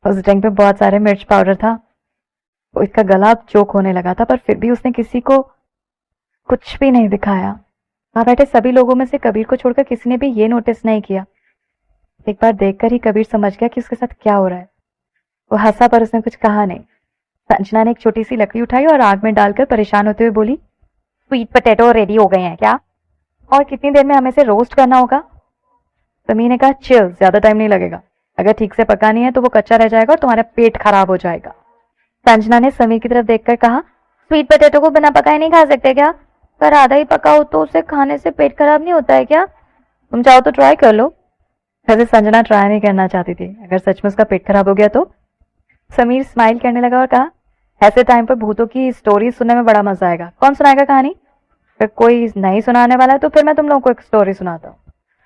उस ड्रिंक में बहुत सारे मिर्च पाउडर था। रोहित का गला चोक होने लगा था, पर फिर भी उसने किसी को कुछ भी नहीं दिखाया। वहां बैठे सभी लोगों में से कबीर को छोड़कर किसी ने भी ये नोटिस नहीं किया। एक बार देखकर ही कबीर समझ गया कि उसके साथ क्या हो रहा है। वो हंसा, पर उसने कुछ कहा नहीं। संजना ने एक छोटी सी लकड़ी उठाई और आग में डालकर परेशान होते हुए बोली, स्वीट पोटैटो रेडी हो गए हैं क्या? और कितनी देर में हमें इसे रोस्ट करना होगा? समीर ने कहा, चिल, ज्यादा टाइम नहीं लगेगा। अगर ठीक से पका नहीं है तो वो कच्चा रह जाएगा और तुम्हारा पेट खराब हो जाएगा। संजना ने समीर की तरफ देखकर कहा, स्वीट पोटैटो को बिना पकाए नहीं खा सकते क्या? पर आधा ही पका हो तो उसे खाने से पेट खराब नहीं होता है क्या? तुम चाहो तो ट्राई कर लो। वैसे संजना ट्राई नहीं करना चाहती थी। अगर सच में उसका पेट खराब हो गया तो? समीर स्माइल करने लगा और कहा, ऐसे टाइम पर भूतों की स्टोरी सुनने में बड़ा मजा आएगा। कौन सुनाएगा कहानी? अगर कोई नहीं सुनाने वाला है तो फिर मैं तुम लोगों को एक स्टोरी सुनाता हूँ।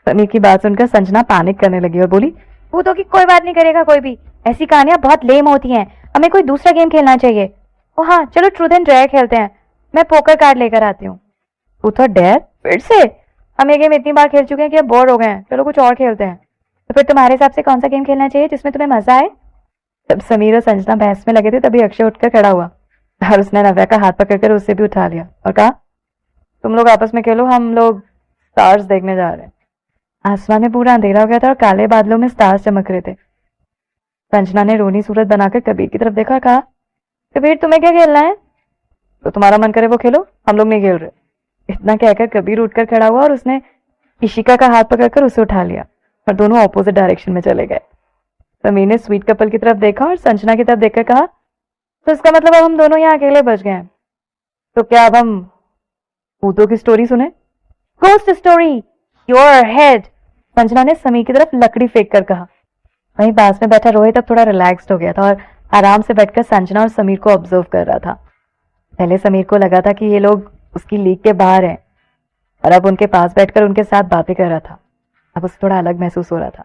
समीर की बात सुनकर संजना पैनिक करने लगी और बोली, भूतों की कोई बात नहीं करेगा कोई भी। ऐसी कहानियां बहुत लेम होती हैं। हमें कोई दूसरा गेम खेलना चाहिए। ओ हाँ, चलो ट्रूथ एंड डेयर खेलते हैं। मैं पोकर कार्ड लेकर आती हूँ। ट्रूथ और डेयर? फिर से? हम ये गेम इतनी बार खेल चुके हैं कि अब बोर हो गए हैं। चलो कुछ और खेलते हैं। तो फिर तुम्हारे हिसाब से कौन सा गेम खेलना चाहिए जिसमें तुम्हें मजा आए? जब समीर और संजना बहस में लगे थे तभी अक्षय उठकर खड़ा हुआ और उसने नव्या का हाथ पकड़कर उसे भी उठा लिया और कहा, तुम लोग आपस में खेलो, हम लोग स्टार्स देखने जा रहे हैं। आसमान में पूरा अंधेरा हो गया था और काले बादलों में स्टार्स चमक रहे थे। संजना ने रोनी सूरत बनाकर कबीर की तरफ देखा और कहा, कबीर तुम्हें क्या खेलना है? तो तुम्हारा मन करे वो खेलो, हम लोग नहीं खेल रहे। इतना कहकर कबीर उठकर खड़ा हुआ और उसने इशिका का हाथ पकड़कर उसे उठा लिया और दोनों ऑपोजिट डायरेक्शन में चले गए। समीर ने स्वीट कपल की तरफ देखा और संजना की तरफ देखकर कहा, तो इसका मतलब अब हम दोनों यहाँ अकेले बच गए हैं। तो क्या अब हम भूतों की स्टोरी सुने? Ghost story, your head. Sanjana ने समीर की तरफ लकड़ी फेंक कर कहा। वहीं पास में बैठा रोहित अब थोड़ा रिलैक्स्ड हो गया था और आराम से बैठकर संजना और समीर को ऑब्जर्व कर रहा था। पहले समीर को लगा था कि ये लोग उसकी लीग के बाहर हैं और अब उनके पास बैठकर उनके साथ बातें कर रहा था। अब उसे थोड़ा अलग महसूस हो रहा था।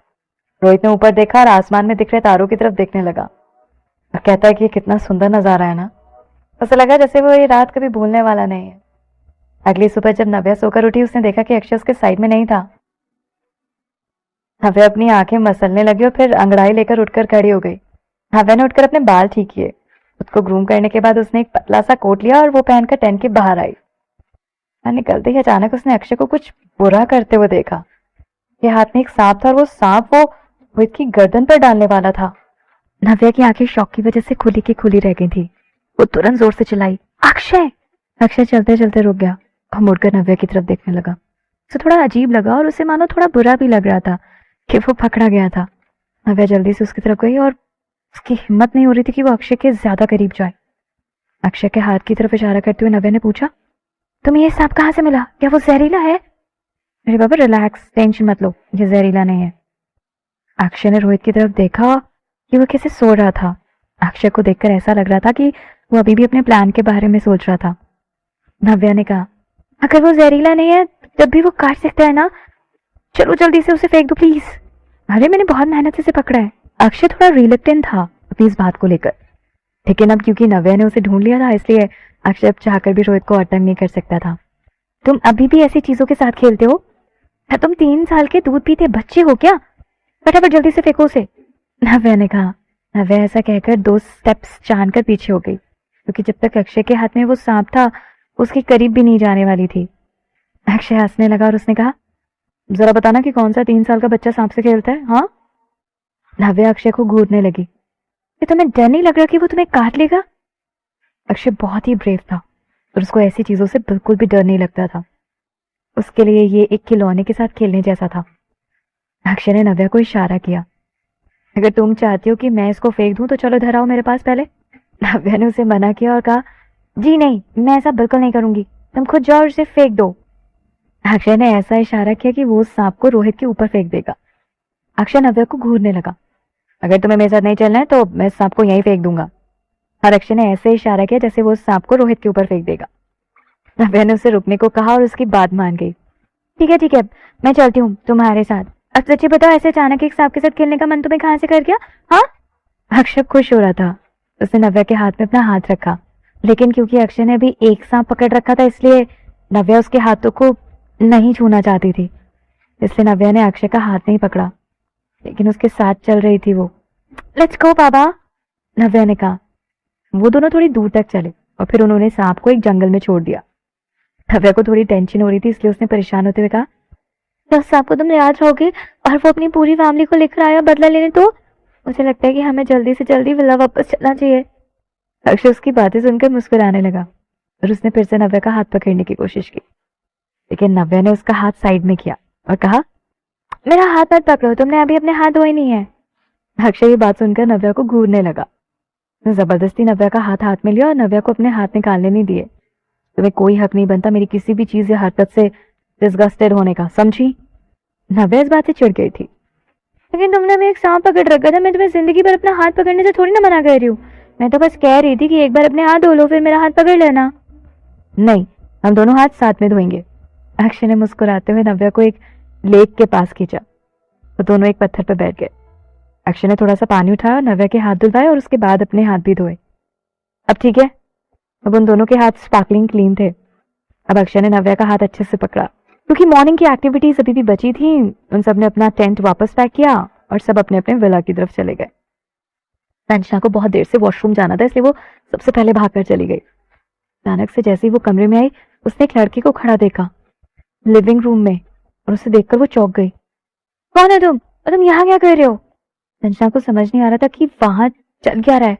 रोहित ने ऊपर देखा और आसमान में दिख रहे तारों की तरफ देखने लगा और कहता है कि ये कितना सुंदर नजारा है ना। उसे लगा जैसे वो ये रात कभी भूलने वाला नहीं है। अगली सुबह जब नव्या सोकर उठी उसने देखा कि अक्षय उसके साइड में नहीं था। नव्या अपनी आंखें मसलने लगी और फिर अंगड़ाई लेकर उठकर खड़ी हो गई। नव्या ने उठकर अपने बाल ठीक किए। खुद को ग्रूम करने के बाद उसने एक पतला सा कोट लिया और वो पहनकर टेंट के बाहर आई। निकलते ही अचानक उसने अक्षय को कुछ बुरा करते हुए देखा। उसके हाथ में एक सांप था और वो सांप वो रोहित की गर्दन पर डालने वाला था। नव्या की आंखें शॉक की वजह से खुली की खुली रह गई थी। वो तुरंत जोर से चिल्लाई, अक्षय! अक्षय चलते चलते रुक गया और मुड़कर नव्या की तरफ देखने लगा। उसे थोड़ा अजीब लगा और उसे मानो थोड़ा बुरा भी लग रहा था कि वो पकड़ा गया था। नव्या जल्दी से उसकी तरफ गई और उसकी हिम्मत नहीं हो रही थी कि वो अक्षय के ज्यादा करीब जाए। अक्षय के हाथ की तरफ इशारा करते हुए नव्या ने पूछा, तुम्हें ये सांप कहाँ से मिला? क्या वो जहरीला है? अरे बाबा रिलैक्स, टेंशन मत लो, ये जहरीला नहीं है। अक्षय ने रोहित की तरफ देखा कि वो कैसे सो रहा था। अक्षय को देखकर ऐसा लग रहा था कि वो अभी भी अपने प्लान के बारे में सोच रहा था। नव्या ने कहा, अगर वो जहरीला नहीं है तब भी वो काट सकता है ना? चलो जल्दी से उसे फेंक दो प्लीज। अरे मैंने बहुत मेहनत से उसे पकड़ा है। अक्षय थोड़ा रिलेक्टेंट था अपनी इस बात को लेकर, लेकिन अब क्योंकि नव्या ने उसे ढूंढ लिया था इसलिए अक्षय अब चाहकर भी रोहित को अटैक नहीं कर सकता था। तुम अभी भी ऐसी चीजों के साथ खेलते हो? तुम 3 साल के दूध पीते बच्चे हो क्या? फटाफट जल्दी से फेंको उसे, नव्या ने कहा। नव्या ऐसा कहकर 2 स्टेप्स जानकर पीछे हो गई, क्योंकि जब तक अक्षय के हाथ में वो सांप था उसके करीब भी नहीं जाने वाली थी। अक्षय हंसने लगा और उसने कहा, जरा बताना कि कौन सा 3 साल का बच्चा सांप से खेलता है? हाँ। नव्या अक्षय को घूरने लगी। कि तुम्हें डर नहीं लग रहा कि वो तुम्हें काट लेगा? अक्षय बहुत ही ब्रेव था और उसको ऐसी चीजों से बिल्कुल भी डर नहीं लगता था। उसके लिए ये एक खिलौने के साथ खेलने जैसा था। अक्षय ने नव्या को इशारा किया। अगर तुम चाहती हो कि मैं इसको फेंक दूं तो चलो इधर आओ मेरे पास पहले। नव्या ने उसे मना किया और कहा, जी नहीं, मैं ऐसा बिल्कुल नहीं करूंगी, तुम खुद जाओ और इसे फेंक दो। अक्षय ने ऐसा इशारा किया कि वो उस सांप को रोहित के ऊपर फेंक देगा। अक्षय नव्या को घूरने लगा। अगर तुम्हें मेरे साथ नहीं चलना है तो मैं सांप को यहीं फेंक दूंगा। और अक्षय ने ऐसे इशारा किया जैसे वो उस सांप को रोहित के ऊपर फेंक देगा। नव्या ने उसे रुकने को कहा और उसकी बात मान गई। ठीक है, मैं चलती हूँ तुम्हारे साथ। अब सच्ची बताओ, ऐसे अचानक एक सांप के साथ खेलने का मन तुम्हें कहाँ से कर गया? हाँ। अक्षय खुश हो रहा था। उसने नव्या के हाथ में अपना हाथ रखा, लेकिन क्योंकि अक्षय ने अभी एक सांप पकड़ रखा था इसलिए नव्या उसके हाथों को नहीं छूना चाहती थी। इसलिए नव्या ने अक्षय का हाथ नहीं पकड़ा, लेकिन उसके साथ चल रही थी वो। लेट्स गो बाबा, नव्या ने कहा। वो दोनों थोड़ी दूर तक चले और फिर उन्होंने सांप को एक जंगल में छोड़ दिया। नव्या को थोड़ी टेंशन हो रही थी, इसलिए उसने परेशान होते हुए कहा, तो सांप को तुम याद रहोगे और वो अपनी पूरी फैमिली को लेकर आया बदला लेने, तो मुझे लगता है कि हमें जल्दी से जल्दी विला वापस चलना चाहिए। अक्षय उसकी बातें सुनकर मुस्कुराने लगा और उसने फिर से नव्या का हाथ पकड़ने की कोशिश की, लेकिन नव्या ने उसका हाथ साइड में किया और कहा, मेरा हाथ मत पकड़ो, तुमने अभी अपने हाथ धोए नहीं है। अक्षय ये बात सुनकर नव्या को घूरने लगा। उसने जबरदस्ती नव्या का हाथ हाथ में लिया और नव्या को अपने हाथ निकालने नहीं दिए। तुम्हें कोई हक नहीं बनता मेरी किसी भी चीज या हरकत से डिस्गस्टेड होने का, समझी? नव्या इस बात से चिढ़ गई थी। लेकिन तुमने अभी एक सांप पकड़ रखा था, मैं तुम्हें जिंदगी भर अपना हाथ पकड़ने से थोड़ी ना मना कर रही हूँ। मैं तो बस कह रही थी कि एक बार अपने हाथ धो लो, फिर मेरा हाथ पकड़ लेना। नहीं, हम दोनों हाथ साथ में धोएंगे। अक्षय ने मुस्कुराते हुए नव्या को एक लेक के पास खींचा। वो दोनों एक पत्थर पर बैठ गए। अक्षय ने थोड़ा सा पानी उठाया और नव्या के हाथ धुलवाए और उसके बाद अपने हाथ भी धोए। अब ठीक है। अब उन दोनों के हाथ स्पार्कलिंग क्लीन थे। अब अक्षय ने नव्या का हाथ अच्छे से पकड़ा। क्योंकि मॉर्निंग की एक्टिविटीज अभी भी बची थी, उन सब ने अपना टेंट वापस पैक किया और सब अपने अपने विला की तरफ चले गए। संजना को बहुत देर से वॉशरूम जाना था, इसलिए वो सबसे पहले भागकर चली गई। अचानक से जैसे ही वो कमरे में आई, उसने एक लड़के को खड़ा देखा लिविंग रूम में और उसे देखकर वो चौंक गई। कौन है तुम और तुम यहाँ क्या कर रहे हो? संजना को समझ नहीं आ रहा था कि वहां चल क्या रहा है।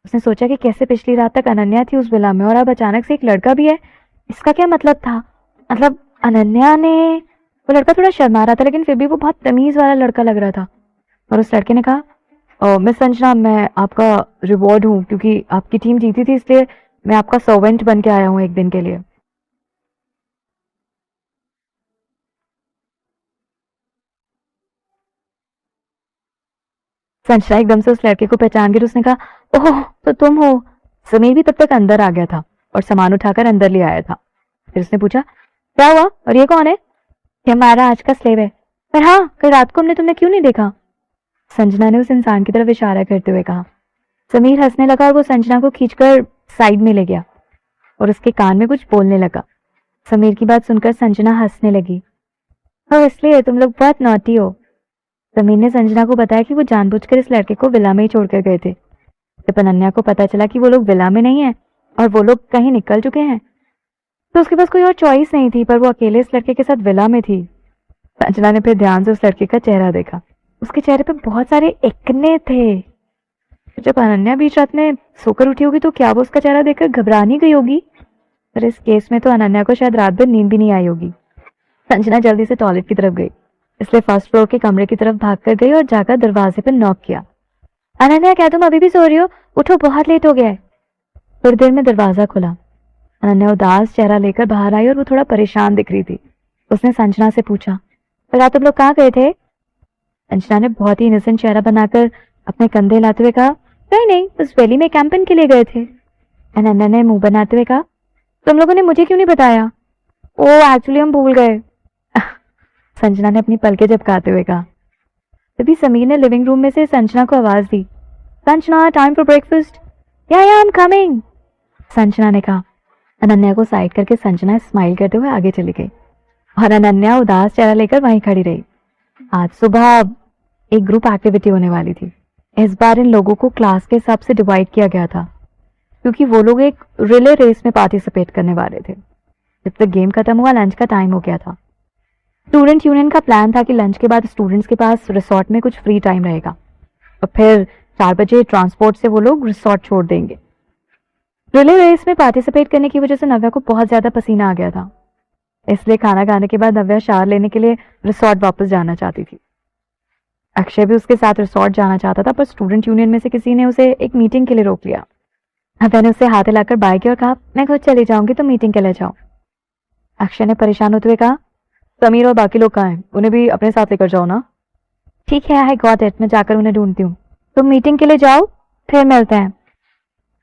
उसने सोचा कि कैसे पिछली रात तक अनन्या थी उस विला में और अब अचानक से एक लड़का भी है, इसका क्या मतलब था? मतलब अनन्या ने, वो लड़का थोड़ा शर्मा रहा था लेकिन फिर भी वो बहुत तमीज वाला लड़का लग रहा था। और उस लड़के ने कहा, मिस संजना, मैं आपका रिवॉर्ड हूँ, क्योंकि आपकी टीम जीती थी इसलिए मैं आपका सर्वेंट बन के आया हूँ एक दिन के लिए। संजना एकदम से उस लड़के को पहचान गई। उसने कहा, ओह तो तुम हो। समीर भी तब तक अंदर आ गया था और सामान उठाकर अंदर ले आया था। फिर उसने पूछा, क्या हुआ और ये कौन है? ये हमारा आज का स्लेव है। पर हाँ, कल रात को हमने तुमने क्यों नहीं देखा? संजना ने उस इंसान की तरफ इशारा करते हुए कहा। समीर हंसने लगा और वो संजना को खींचकर साइड में ले गया और उसके कान में कुछ बोलने लगा। समीर की बात सुनकर संजना हंसने लगी। हाँ, इसलिए तुम लोग बहुत नॉटी हो। समीर ने संजना को बताया कि वो जानबूझकर इस लड़के को विला में ही छोड़कर गए थे। जब अनन्या को पता चला कि वो लोग विला में नहीं है और वो लोग कहीं निकल चुके हैं, तो उसके पास कोई और चॉइस नहीं थी, पर वो अकेले इस लड़के के साथ विला में थी। संजना ने फिर ध्यान से उस लड़के का चेहरा देखा। उसके चेहरे पे बहुत सारे एक्ने थे। जब अनन्या बीच रात में सोकर उठी होगी तो क्या वो उसका चेहरा देखकर घबरा नहीं गई होगी? पर इस केस में तो अनन्या को शायद रात भर नींद भी नहीं आई होगी। संजना जल्दी से टॉयलेट की तरफ गई, इसलिए फर्स्ट फ्लोर के कमरे की तरफ भागकर गई और जाकर दरवाजे पर नॉक किया। अनन्या, क्या तुम अभी भी सो रही हो? उठो, बहुत लेट हो गया है। थोड़ी देर में दरवाजा खुला। अनन्या उदास चेहरा लेकर बाहर आई और वो थोड़ा परेशान दिख रही थी। उसने संजना से पूछा, पर आप तुम लोग कहाँ गए थे? संजना ने बहुत ही इनोसेंट चेहरा बनाकर अपने कंधे हिलाते हुए कहा, कहीं नहीं, बस वैली में कैंपिंग के लिए गए थे। अनन्या ने मुंह बनाते हुए कहा, तुम लोगों ने मुझे क्यों नहीं बताया? ओ, एक्चुअली हम भूल गए। संजना ने अपनी पलकें झपकाते हुए कहा। तभी समीर ने लिविंग रूम में से संजना को आवाज दी, संजना, टाइम फॉर ब्रेकफास्ट। या आई एम कमिंग, संजना ने कहा। अनन्या को साइड करके संजना स्माइल करते हुए आगे चली गई और अनन्या उदास चेहरा लेकर वहीं खड़ी रही। आज सुबह एक ग्रुप एक्टिविटी होने वाली थी। इस बार इन लोगों को क्लास के हिसाब से डिवाइड किया गया था, क्योंकि वो लोग एक रिले रेस में पार्टिसिपेट करने वाले थे। जब तक गेम खत्म हुआ, लंच का टाइम हो गया था। स्टूडेंट यूनियन का प्लान था कि लंच के बाद स्टूडेंट्स के पास रिसोर्ट में कुछ फ्री टाइम रहेगा और फिर 4 बजे ट्रांसपोर्ट से वो लोग रिसोर्ट छोड़ देंगे। रिले रेस में पार्टिसिपेट करने की वजह से नव्या को बहुत ज्यादा पसीना आ गया था, इसलिए खाना खाने के बाद नव्या शावर लेने के लिए रिसोर्ट वापस जाना चाहती थी। अक्षय भी उसके साथ रिसोर्ट जाना चाहता था, पर स्टूडेंट यूनियन में से किसी ने उसे एक मीटिंग के लिए रोक लिया। नव्या ने उससे हाथ हिलाकर बाय किया और कहा, मैं खुद चली जाऊंगी, तुम मीटिंग के लिए जाओ। अक्षय ने परेशान होते हुए कहा, समीर और बाकी लोग कहाँ हैं? उन्हें भी अपने साथ लेकर जाओ ना। ठीक है, आई गॉट इट, मैं जाकर उन्हें ढूंढती हूँ, तुम मीटिंग के लिए जाओ, फिर मिलते हैं,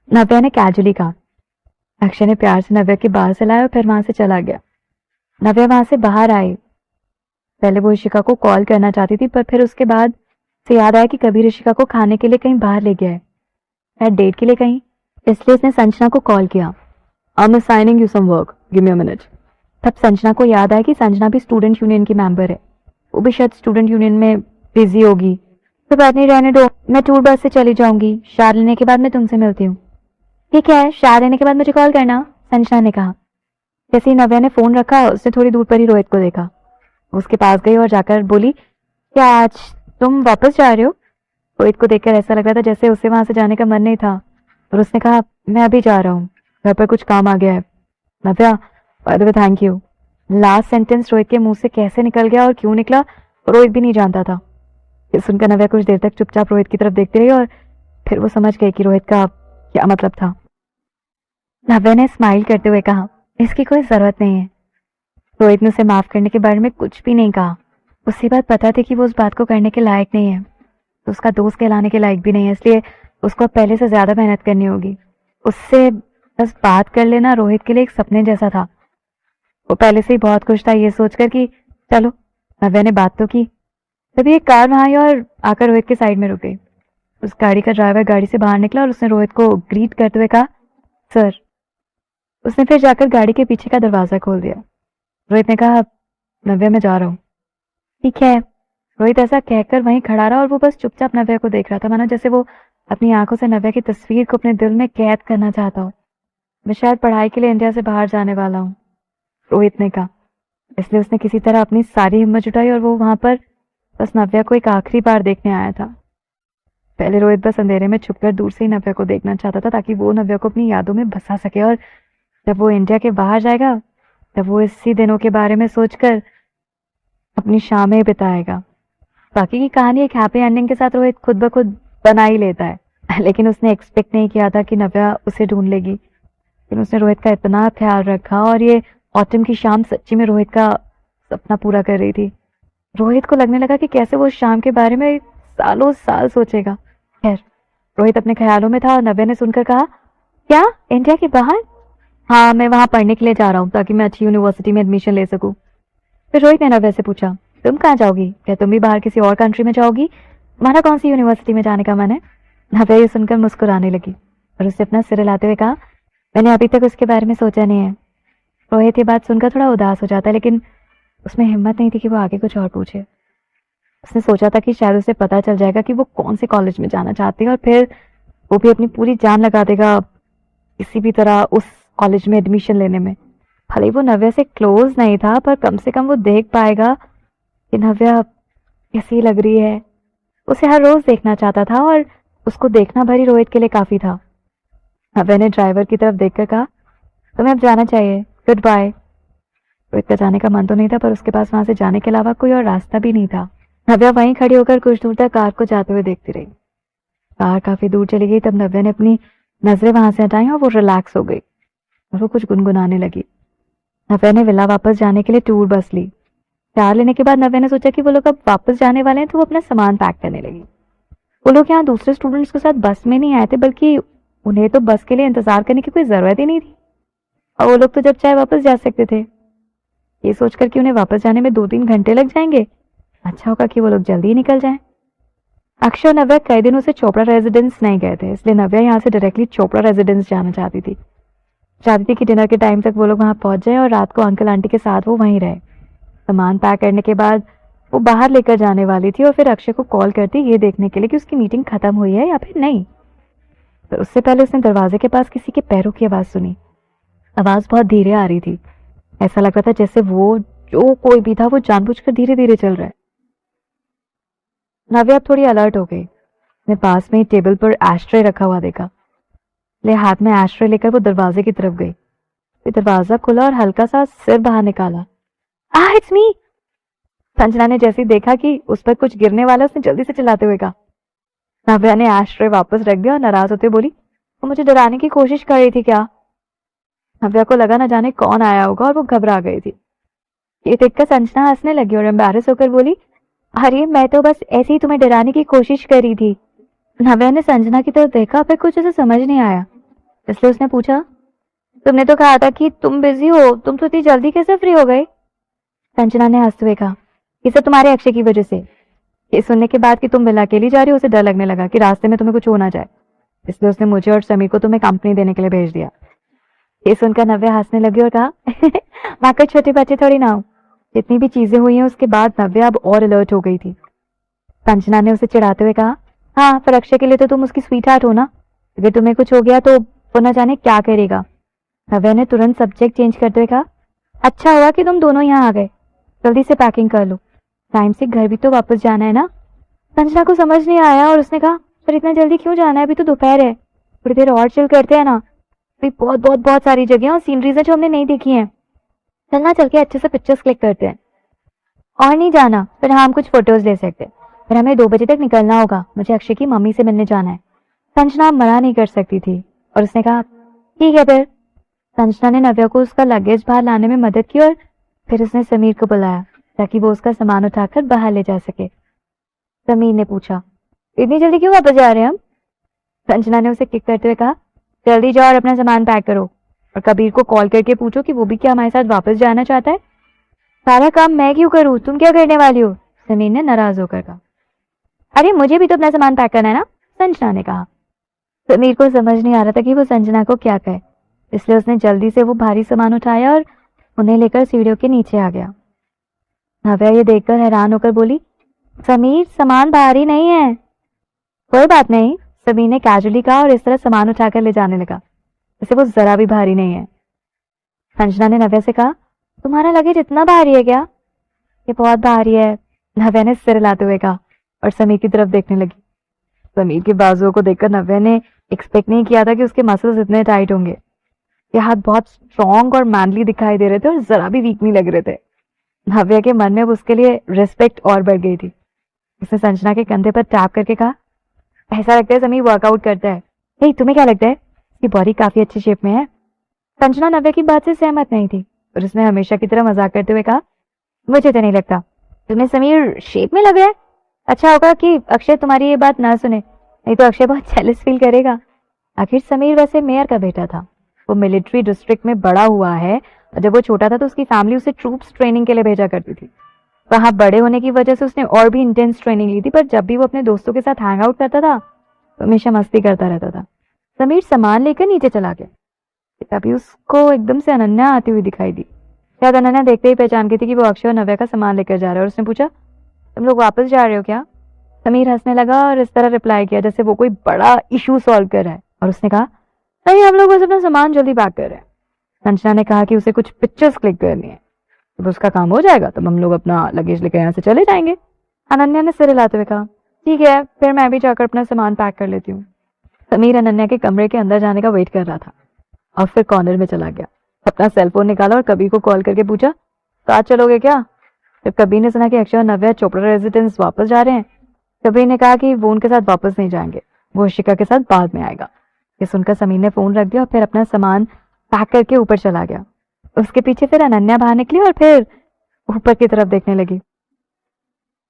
नव्या ने कैजुअली कहा। अक्षय ने प्यार से नव्या के बाल सहलाए और फिर वहां से चला गया। नव्या वहां से बाहर आई। पहले वो ऋषिका को कॉल करना चाहती थी, पर फिर उसके बाद से याद आया कि कभी ऋषिका को खाने के लिए कहीं बाहर ले गया है, शायद डेट के लिए कहीं। इसलिए उसने संजना को कॉल किया। I am assigning you some work, give me a minute. तब संजना को याद आया कि संजना भी स्टूडेंट यूनियन की मेंबर है, वो भी शायद स्टूडेंट यूनियन में बिजी होगी। तो बात नहीं, रहने दो, मैं टूर बस से चली जाऊंगी, शार लेने के बाद मैं तुमसे मिलती हूँ। ठीक है, शार लेने के बाद मुझे कॉल करना, संजना ने कहा। जैसे ही नव्या ने फोन रखा, उसने थोड़ी दूर पर ही रोहित को देखा। उसके पास गई और जाकर बोली, क्या आज तुम वापस जा रहे हो? रोहित को देखकर ऐसा लग रहा था जैसे उसे वहां से जाने का मन नहीं था, और उसने कहा, मैं अभी जा रहा हूँ, घर पर कुछ काम आ गया है। Navya, by the way thank you. Last sentence Rohit के मुंह से कैसे निकल गया और क्यों निकला, रोहित भी नहीं जानता था। ये सुनकर नव्या कुछ देर तक चुपचाप रोहित की तरफ देखती रही और फिर वो समझ गई कि रोहित का क्या मतलब था। नव्या ने स्माइल करते हुए कहा, इसकी कोई जरूरत नहीं है। रोहित ने उसे माफ करने के बारे में कुछ भी नहीं कहा। उसे बात पता थी कि वो उस बात को करने के लायक नहीं है, तो उसका दोस्त कहलाने के लायक भी नहीं है, इसलिए उसको पहले से ज्यादा मेहनत करनी होगी। उससे बस बात कर लेना रोहित के लिए एक सपने जैसा था। वो पहले से ही बहुत खुश था ये सोचकर कि चलो, नव्या ने बात तो की। तभी एक कार वहां आई और आकर रोहित के साइड में रुक गई। उस गाड़ी का ड्राइवर गाड़ी से बाहर निकला और उसने रोहित को ग्रीट करते हुए कहा, सर। उसने फिर जाकर गाड़ी के पीछे का दरवाजा खोल दिया। रोहित ने कहा, नव्या मैं जा रहा हूँ। ठीक है। रोहित ऐसा कहकर वहीं खड़ा रहा और वो बस चुपचाप नव्या को देख रहा था, मानो जैसे वो अपनी आंखों से नव्या की तस्वीर को अपने दिल में कैद करना चाहता हो। मैं शायद पढ़ाई के लिए इंडिया से बाहर जाने वाला हूँ, रोहित ने कहा। इसलिए उसने किसी तरह अपनी सारी हिम्मत जुटाई और वो वहां पर बस नव्या को एक आखिरी बार देखने आया था। पहले रोहित बस अंधेरे में छुपकर दूर से ही नव्या को देखना चाहता था, ताकि वो नव्या को अपनी यादों में बसा सके, और जब वो इंडिया के बाहर जाएगा तब वो इसी दिनों के बारे में सोचकर अपनी शामें बिताएगा। बाकी की कहानी एक हैप्पी एंडिंग के साथ रोहित खुद ब खुद बना ही लेता है, लेकिन उसने एक्सपेक्ट नहीं किया था कि नव्या उसे ढूंढ लेगी। लेकिन उसने रोहित का इतना ख्याल रखा, और ये ऑटम की शाम सच्ची में रोहित का सपना पूरा कर रही थी। रोहित को लगने लगा कि कैसे वो शाम के बारे में सालों साल सोचेगा। खैर, रोहित अपने ख्यालों में था और नव्या ने सुनकर कहा, क्या इंडिया के बाहर? हाँ, मैं वहां पढ़ने के लिए जा रहा हूँ ताकि मैं अच्छी यूनिवर्सिटी में एडमिशन ले सकूं। फिर रोहित ने नव्या से पूछा, तुम कहाँ जाओगी? क्या तुम भी बाहर किसी और कंट्री में जाओगी? तुम्हारा कौन सी यूनिवर्सिटी में जाने का मन है? नव्या ये सुनकर मुस्कुराने लगी और उससे अपना सिर हिलाते हुए कहा, मैंने अभी तक उसके बारे में सोचा नहीं है। रोहित ये बात सुनकर थोड़ा उदास हो जाता है, लेकिन उसमें हिम्मत नहीं थी कि वो आगे कुछ और पूछे। उसने सोचा था कि शायद उसे पता चल जाएगा कि वो कौन से कॉलेज में जाना चाहती है, और फिर वो भी अपनी पूरी जान लगा देगा किसी भी तरह उस कॉलेज में एडमिशन लेने में। भले ही वो नव्या से क्लोज नहीं था, पर कम से कम वो देख पाएगा कि नव्या कैसी लग रही है। उसे हर रोज देखना चाहता था, और उसको देखना भर ही रोहित के लिए काफी था। नव्या ने ड्राइवर की तरफ देखकर कहा, तुम्हें अब जाना चाहिए, गुड बाय। रोहित का जाने का मन तो नहीं था, पर उसके पास वहां से जाने के अलावा कोई और रास्ता भी नहीं था। नव्या वहीं खड़ी होकर कुछ दूर तक कार को जाते हुए देखती रही। कार काफी दूर चली गई, तब नव्या ने अपनी नजरें वहां से हटाई और वो रिलैक्स हो गई और वो कुछ गुनगुनाने लगी। नव्या ने विला वापस जाने के लिए टूर बस ली। कार लेने के बाद नव्या ने सोचा कि वो लोग अब वापस जाने वाले हैं, तो वो अपना सामान पैक करने लगी। वो लोग यहाँ दूसरे स्टूडेंट्स के साथ बस में नहीं आए थे, बल्कि उन्हें तो बस के लिए इंतजार करने की कोई जरूरत ही नहीं थी, और वो लोग तो जब चाहे वापस जा सकते थे। ये सोचकर कि उन्हें वापस जाने में 2-3 घंटे लग जाएंगे, अच्छा होगा कि वो लोग जल्दी ही निकल जाएं। अक्षय और नव्या कई दिनों से चोपड़ा रेजिडेंस नहीं गए थे, इसलिए नव्या यहाँ से डायरेक्टली चोपड़ा रेजिडेंस जाना चाहती थी कि डिनर के टाइम तक वो लोग वहां पहुंच जाए और रात को अंकल आंटी के साथ वो वहीं रहे। सामान पैक करने के बाद वो बाहर लेकर जाने वाली थी और फिर अक्षय को कॉल करती ये देखने के लिए कि उसकी मीटिंग खत्म हुई है या फिर नहीं। पर उससे पहले उसने दरवाजे के पास किसी के पैरों की आवाज सुनी। आवाज बहुत धीरे आ रही थी। ऐसा लग रहा था जैसे वो जो कोई भी था वो जानबूझकर धीरे धीरे चल रहा है। नव्या अब थोड़ी अलर्ट हो गई। उसने पास में ही टेबल पर एस्ट्रे रखा हुआ देखा। ले हाथ में एस्ट्रे लेकर वो दरवाजे की तरफ गई। फिर दरवाजा खुला और हल्का सा सिर बाहर निकाला। It's me. संजना ने जैसे ही देखा कि उस पर कुछ गिरने वाला, उसने जल्दी से चिल्लाते हुए कहा। नव्या ने एस्ट्रे वापस रख दिया और नाराज होते बोली, वो मुझे डराने की कोशिश कर रही थी क्या? नव्या को लगा न जाने कौन आया होगा और वो घबरा गई थी। ये देखकर संजना हंसने लगी और एम्बैरेस होकर बोली, अरे मैं तो बस ऐसे ही तुम्हें डराने की कोशिश कर रही थी। नव्या ने संजना की तरफ देखा, फिर कुछ उसे समझ नहीं आया, इसलिए उसने पूछा, तुमने तो कहा था कि तुम बिजी हो, तुम तो इतनी जल्दी कैसे फ्री हो गए? संजना ने हंसते हुए कहा, ये सब तुम्हारे अक्षय की वजह से। ये सुनने के बाद कि तुम बिल अकेली जा रही हो, उसे डर लगने लगा कि रास्ते में तुम्हें कुछ हो ना जाए, इसलिए उसने मुझे और समीर को तुम्हें कंपनी देने के लिए भेज दिया। ये सुनकर नव्या हंसने लगी और कहा, वाकई छोटे बच्चे थोड़ी ना हो। जितनी भी चीजें हुई हैं उसके बाद नव्या अब और अलर्ट हो गई थी। संजना ने उसे चिढ़ाते हुए कहा, हाँ पर अक्षय के लिए तो तुम उसकी स्वीट हार्ट हो ना, अगर तुम्हें कुछ हो गया तो वो न जाने क्या करेगा। नव्या ने तुरंत सब्जेक्ट चेंज करते हुए कहा, अच्छा हुआ कि तुम दोनों यहाँ आ गए, जल्दी से पैकिंग कर लो, टाइम से घर भी तो वापस जाना है ना। संजना को समझ नहीं आया और उसने कहा, पर इतना जल्दी क्यों जाना है, अभी तो दोपहर है, थोड़ी देर और चिल करते हैं ना। अभी बहुत बहुत बहुत सारी जगह और सीनरीज है जो हमने नहीं देखी हैं, चलना चल के अच्छे से पिक्चर्स क्लिक करते हैं। और नहीं जाना, फिर हम कुछ फोटोज ले सकते हैं, फिर हमें 2 बजे तक निकलना होगा, मुझे अक्षय की मम्मी से मिलने जाना है। संजना मना नहीं कर सकती थी और उसने कहा, ठीक है फिर। संजना ने नव्या को उसका लगेज बाहर लाने में मदद की और फिर उसने समीर को बुलाया ताकि वो उसका सामान उठाकर बाहर ले जा सके। समीर ने पूछा, इतनी जल्दी क्यों वापस जा रहे हैं हम? संजना ने उसे किक करते हुए कहा, जल्दी जाओ और अपना सामान पैक करो और कबीर को कॉल करके पूछो कि वो भी क्या हमारे साथ वापस जाना चाहता है। सारा काम मैं क्यों करूं, तुम क्या करने वाली हो? समीर ने नाराज होकर कहा। अरे मुझे भी तो अपना सामान पैक करना है ना, संजना ने कहा। समीर को समझ नहीं आ रहा था कि वो संजना को क्या कहे, इसलिए उसने जल्दी से वो भारी सामान उठाया और उन्हें लेकर सीढ़ियों के नीचे आ गया। नव्या ये देखकर हैरान होकर बोली, समीर सामान भारी नहीं है। कोई बात नहीं, समीर ने कैजुअली कहा और इस तरह सामान उठाकर ले जाने लगा जैसे वो जरा भी भारी नहीं है। संजना ने नव्या से कहा, तुम्हारा लगेज इतना भारी है क्या? ये बहुत भारी है, नव्या ने सिर हिलाते हुए कहा और समीर की तरफ देखने लगी। समीर के बाजुओं को देखकर नव्या ने एक्सपेक्ट नहीं किया था कि उसके मसल्स इतने टाइट होंगे। ये हाथ बहुत स्ट्रॉन्ग और मैनली दिखाई दे रहे थे और जरा भी वीक नहीं लग रहे थे। नव्या के मन में अब उसके लिए रिस्पेक्ट और बढ़ गई थी। उसने संजना के कंधे पर टैप करके कहा, ऐसा लगता है समीर वर्कआउट करता है। हे, तुम्हें क्या लगता है? इसकी बॉडी काफी अच्छी शेप में है। संजना नव्या की बात से सहमत नहीं थी और उसने हमेशा की तरह मजाक करते हुए कहा, मुझे तो नहीं लगता, तुम्हें समीर शेप में लग रहा है। अच्छा होगा कि अक्षय तुम्हारी ये बात ना सुने, नहीं तो अक्षय बहुत जेलस फील करेगा। आखिर समीर वैसे मेयर का बेटा था, वो मिलिट्री डिस्ट्रिक्ट में बड़ा हुआ है और जब वो छोटा था तो उसकी फैमिली उसे ट्रूप्स ट्रेनिंग के लिए भेजा करती थी। वहां बड़े होने की वजह से उसने और भी इंटेंस ट्रेनिंग ली थी, पर जब भी वो अपने दोस्तों के साथ हैंग आउट करता था तो हमेशा मस्ती करता रहता था। समीर सामान लेकर नीचे चला गया, तभी उसको एकदम से अनन्या आती हुई दिखाई दी। शायद अनन्या देखते ही पहचान गई थी कि वो अक्षय और नव्या का सामान लेकर जा रहा है और उसने पूछा, तुम लोग वापस जा रहे हो क्या? समीर हंसने लगा और इस तरह रिप्लाई किया जैसे वो कोई बड़ा इशू सॉल्व कर रहा है और उसने कहा, नहीं हम लोग बस अपना सामान जल्दी पैक कर रहे हैं। संजना ने कहा कि उसे कुछ पिक्चर्स क्लिक करनी है, जब उसका काम हो जाएगा तब हम लोग अपना लगेज लेकर यहाँ से चले जाएंगे। अनन्या ने सिर हिलाते हुए कहा, ठीक है फिर मैं भी जाकर अपना सामान पैक कर लेती हूँ। समीर अनन्या के कमरे के अंदर जाने का वेट कर रहा था और फिर कॉर्नर में चला गया, अपना सेलफोन निकाला और कबीर को कॉल करके पूछा, साथ चलोगे क्या? जब कबीर ने सुना कि अक्षय और नव्या चोपड़ा रेजिडेंस वापस जा रहे हैं, कबीर ने कहा कि वो उनके साथ वापस नहीं जाएंगे, वो इशिका के साथ बाद में आएगा। ये सुनकर समीर ने फोन रख दिया और फिर अपना सामान पैक करके ऊपर चला गया। उसके पीछे फिर अनन्या बाहर निकली और फिर ऊपर की तरफ देखने लगी।